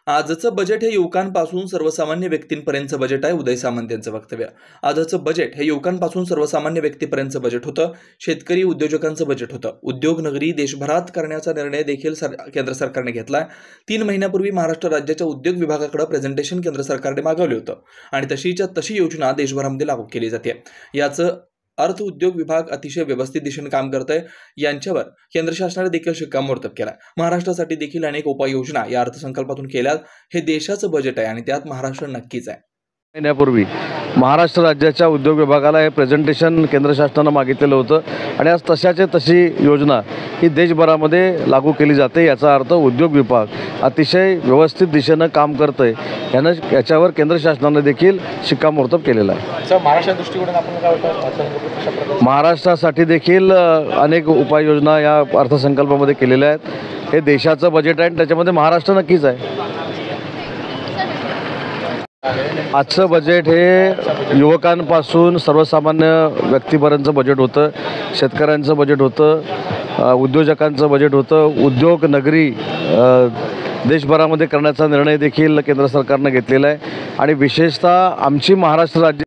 आजचं बजेट हे युवकांपासून सर्वसामान्य व्यक्तींपर्यंतचं बजेट आहे. उदय सामंत यांचं वक्तव्य. आजचं बजेट हे युवकांपासून सर्वसामान्य व्यक्तीपर्यंतचं बजेट होतं. शेतकरी उद्योजकांचं बजेट होतं. उद्योग नगरी देशभरात करण्याचा निर्णय देखील केंद्र सरकारने घेतलाय. 3 महिन्यापूर्वी महाराष्ट्र राज्याच्या उद्योग विभागाकडे प्रेझेंटेशन केंद्र सरकारने मागवले होतं आणि तशीच्या तशी योजना देशभरामध्ये लागू केली जाते. याचं अर्थ उद्योग विभाग अतिशय व्यवस्थित दिशेने काम करत आहे. यांच्यावर केंद्र शासनाने देखील शिक्कामोर्तब केलाय. महाराष्ट्रासाठी देखील अनेक उपाययोजना या अर्थसंकल्पातून केल्यात. हे देशाचं बजेट आहे आणि त्यात महाराष्ट्र नक्कीच आहे. महिन्यापूर्वी महाराष्ट्र राज्याच्या उद्योग विभागाला हे प्रेझेंटेशन केंद्र शासनानं मागितलेलं होतं आणि आज तशाचे तशी योजना ही देशभरामध्ये लागू केली जाते. याचा अर्थ उद्योग विभाग अतिशय व्यवस्थित दिशेनं काम करतं आहे. याच्यावर केंद्र शासनाने देखील शिक्कामोर्तब केलेला आहे. महाराष्ट्र दृष्टिकोनातून आपण काय होतं, महाराष्ट्रासाठी देखील अनेक उपाययोजना या अर्थसंकल्पामध्ये केलेल्या आहेत. हे देशाचं बजेट आहे आणि त्याच्यामध्ये महाराष्ट्र नक्कीच आहे. आजचं बजेट हे युवकांपासून सर्वसामान्य व्यक्तीपर्यंतचं बजेट होतं. शेतकऱ्यांचं बजेट होतं. उद्योजकांचं बजेट होतं. उद्योग नगरी देशभरामध्ये करण्याचा निर्णय देखील केंद्र सरकारनं घेतलेला आहे आणि विशेषतः आमची महाराष्ट्र राज्य